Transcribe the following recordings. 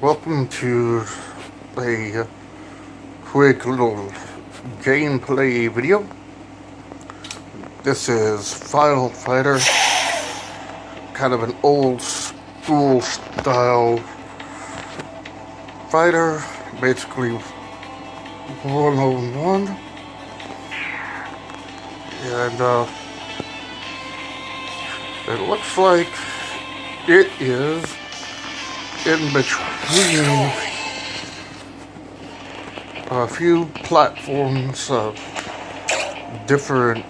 Welcome to a quick little gameplay video. This is Final Fighter, kind of an old school style fighter, basically one-on-one. And it looks like it is in between a few platforms of different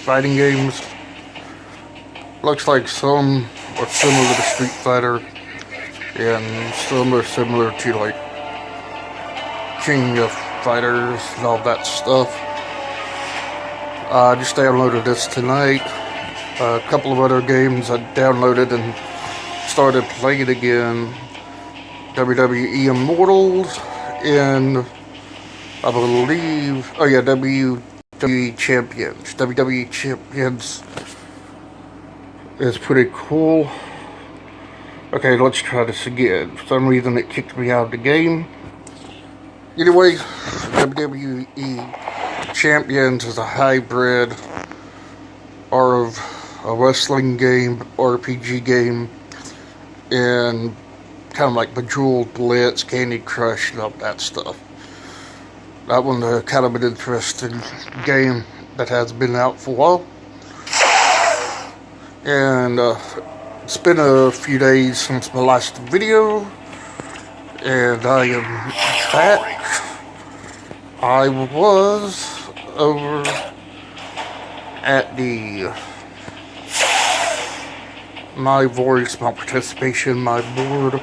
fighting games. Looks like some are similar to Street Fighter and some are similar to like King of Fighters and all that stuff. I just downloaded this tonight. A couple of other games I downloaded and started playing again. WWE Immortals and I believe, WWE Champions. WWE Champions is pretty cool. Okay, let's try this again. For some reason it kicked me out of the game. Anyway, WWE Champions is a hybrid of a wrestling game, RPG game, and kind of like Bejeweled, Blitz, Candy Crush, and all that stuff. That one kind of an interesting game that has been out for a while. And it's been a few days since my last video, and I am back. I was over at the My Voice, My Participation, My Board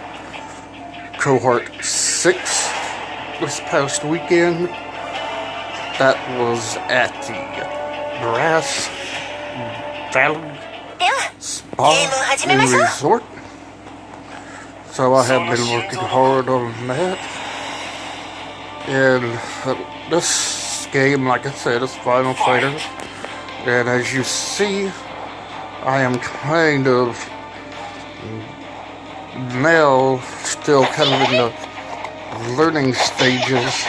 Cohort 6 this past weekend. That was at the Brass Valley Spa and Resort. So I have been working hard on that. And this game, like I said, is Final Fighter. And as you see, I am kind of now still kind of in the learning stages.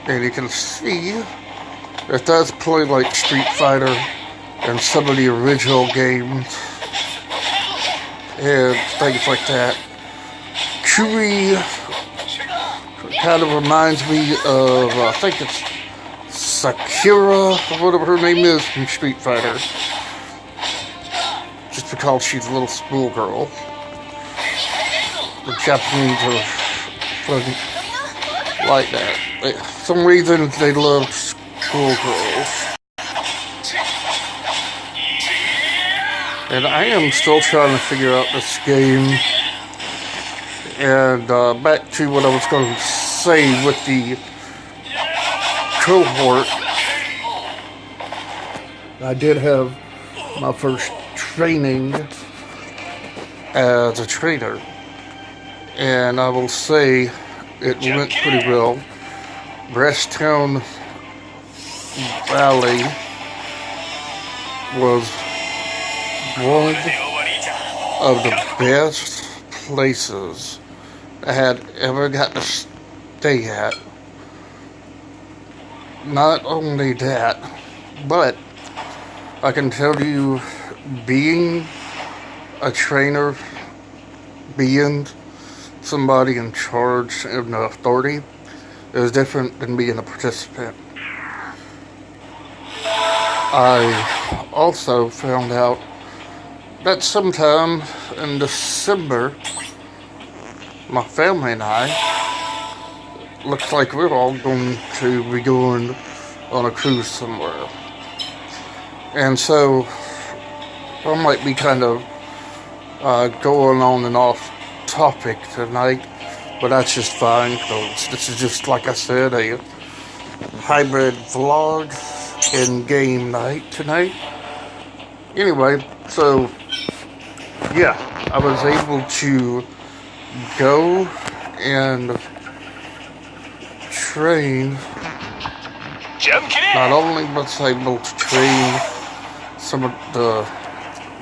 And you can see it does play like Street Fighter and some of the original games and things like that. Chewie kind of reminds me of, I think it's Sakura, or whatever her name is from Street Fighter. Just because she's a little schoolgirl. The Japanese are funny like that. For some reason they love schoolgirls. And I am still trying to figure out this game. And back to what I was going to say with the cohort. I did have my first training as a trainer, and I will say it went pretty well. Brasstown Valley was one of the best places I had ever got to stay at. Not only that, but I can tell you, being a trainer, being somebody in charge and authority is different than being a participant. I also found out that sometime in December, my family and I, looks like we're all going to be going on a cruise somewhere. And so I might be kind of going on and off topic tonight, but that's just fine, because this is just, like I said, a hybrid vlog and game night tonight. Anyway, so yeah, I was able to go and train. Not only was I able to train some of the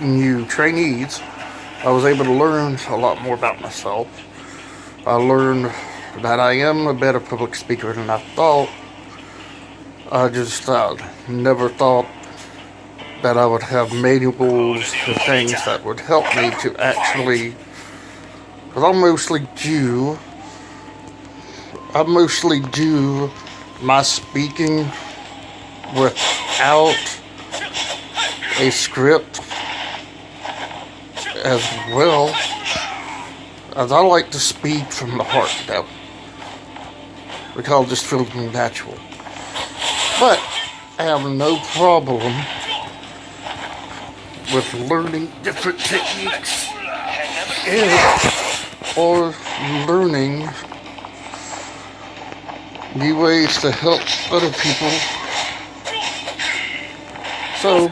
new trainees, I was able to learn a lot more about myself. I learned that I am a better public speaker than I thought. I just never thought that I would have manuals and things that would help me to actually, because I mostly do my speaking without a script, as well as I like to speak from the heart, though, because it just feels natural. But I have no problem with learning different techniques or learning new ways to help other people. So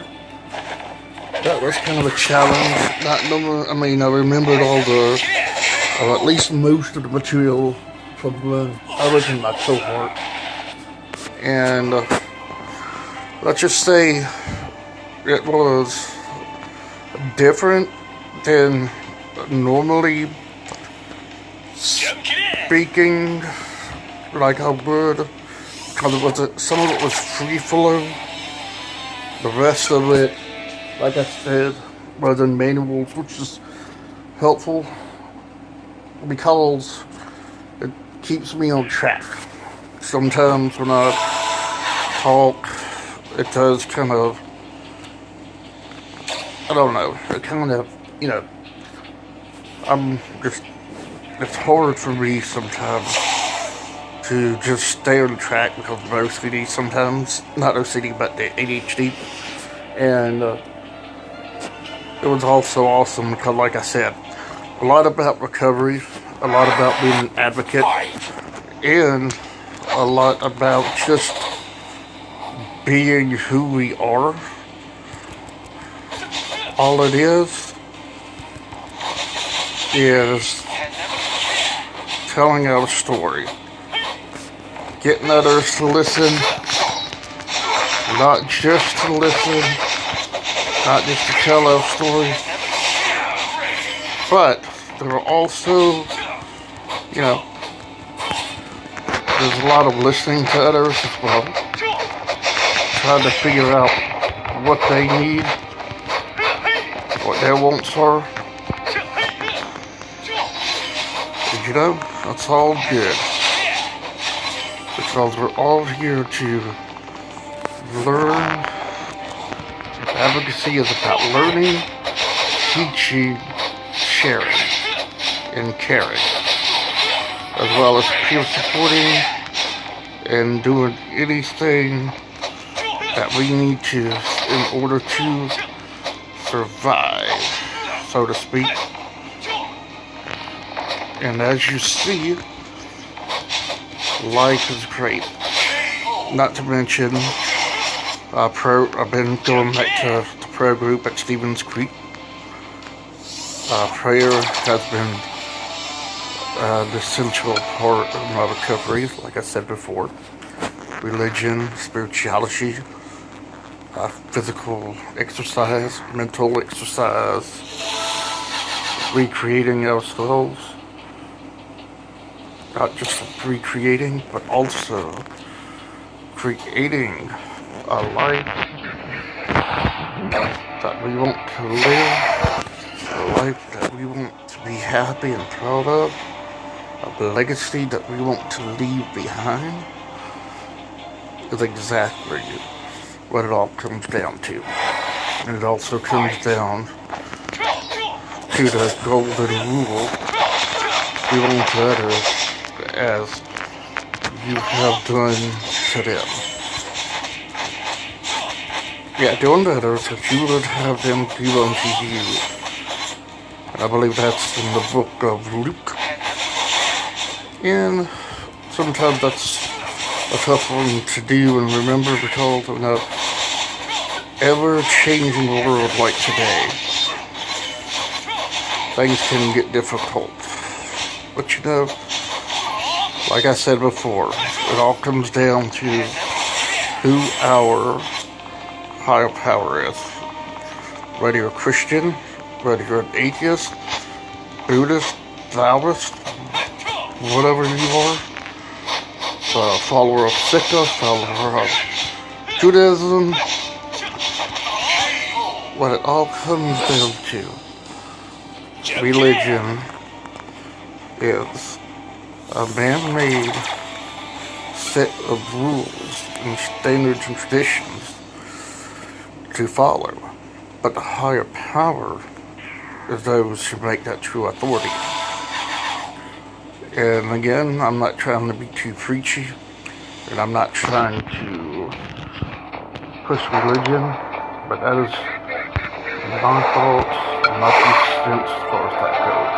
that was kind of a challenge. I remembered all or at least most of the material from when I was in my cohort. And let's just say it was different than normally speaking like I would, because some of it was free flow. The rest of it, like I said, was in manuals, which is helpful because it keeps me on track. Sometimes when I talk, it does kind of, I don't know, it kind of, it's hard for me sometimes to just stay on track because of OCD sometimes. Not OCD, but the ADHD. And it was also awesome because, like I said, a lot about recovery, a lot about being an advocate, and a lot about just being who we are. All it is telling our story, getting others to listen, not just to listen, not just to tell our story, but there are also, there's a lot of listening to others as well, trying to figure out what they need, what their wants are. And that's all good, because we're all here to learn. Advocacy is about learning, teaching, sharing, and caring, as well as peer supporting and doing anything that we need to in order to survive, so to speak. And as you see, life is great. Not to mention, I've been going back to the prayer group at Stevens Creek. Prayer has been the essential part of my recovery, like I said before. Religion, spirituality, physical exercise, mental exercise, recreating ourselves. Not just recreating, but also creating a life that we want to live, a life that we want to be happy and proud of, a legacy that we want to leave behind, is exactly what it all comes down to. And it also comes down to the golden rule: do unto others as you have done to them. Yeah, do unto others as you would have them do unto you. And I believe that's in the book of Luke. And sometimes that's a tough one to do and remember, because in an ever-changing world like today, things can get difficult. But like I said before, it all comes down to who our higher power is. Whether you're a Christian, whether you're an atheist, Buddhist, Taoist, whatever you are, a follower of Sikha, follower of Judaism, what it all comes down to, religion is a man-made set of rules and standards and traditions to follow. But the higher power is those who make that true authority. And again, I'm not trying to be too preachy, and I'm not trying to push religion, but that is my thoughts, my 2 cents as far as that goes.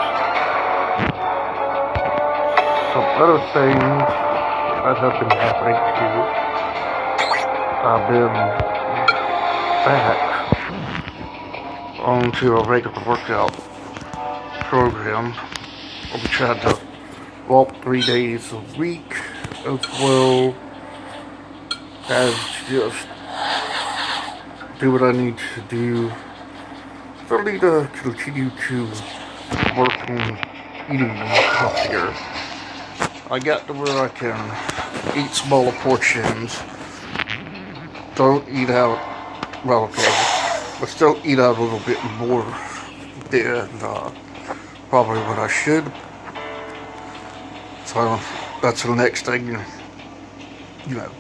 Some other things that have been happening too, I've been back onto a regular workout program. I'll be trying to walk 3 days a week, as well as just do what I need to do. Really to continue to work on eating healthier. I got to where I can eat smaller portions, don't eat out, well, okay, but still eat out a little bit more than probably what I should. So that's the next thing, you know.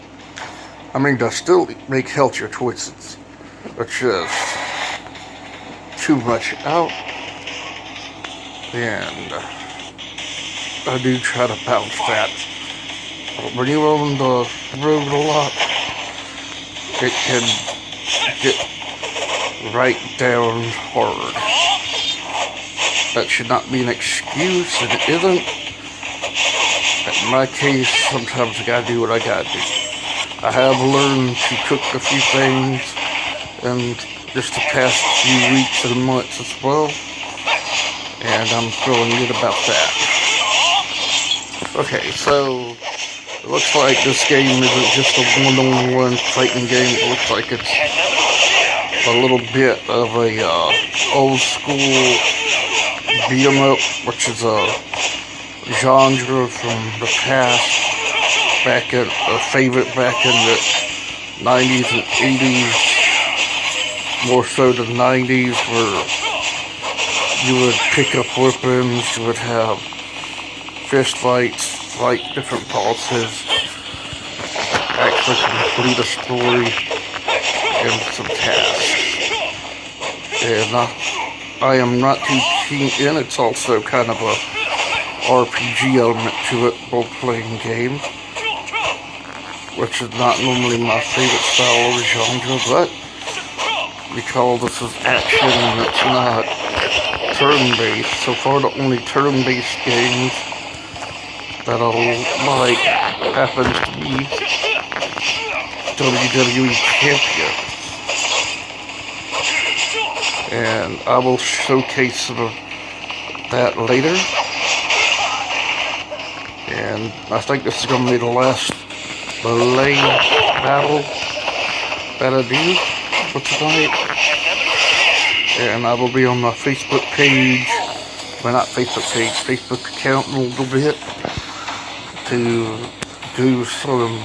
I mean, to still make healthier choices. It's just too much out, and I do try to balance that. But when you're on the road a lot, it can get right down hard. That should not be an excuse, and it isn't. In my case, sometimes I gotta do what I gotta do. I have learned to cook a few things, and just the past few weeks and months as well, and I'm feeling good about that. Okay, so it looks like this game isn't just a one-on-one fighting game. It looks like it's a little bit of a old school beat 'em up, which is a genre from the past, back in a favorite back in the 90s and 80s, more so the 90s, where you would pick up weapons, you would have fist fights, fight different bosses, actually complete a story and some tasks. And I am not too keen in. It's also kind of a RPG element to it, role-playing game, which is not normally my favorite style or genre, but because this is action and it's not turn-based, so far the only turn-based games that I like happens to be WWE Champion. And I will showcase some of that later. And I think this is going to be the last Belay battle that I do for tonight. And I will be on my Facebook page, well, not Facebook page, Facebook account in a little bit to do some,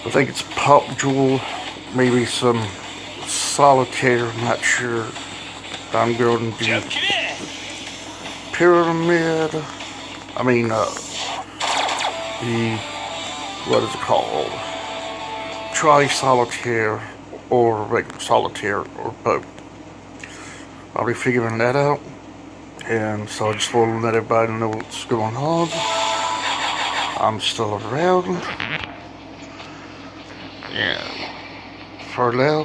I think it's Pop Jewel, maybe some Solitaire, I'm not sure. I'm going to do Pyramid, I mean, what is it called? Try Solitaire or regular Solitaire or both. I'll be figuring that out, and so I just want to let everybody know what's going on. I'm still around, and for now,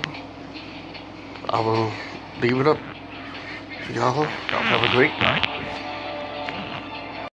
I will leave it up to y'all. Y'all have a great night.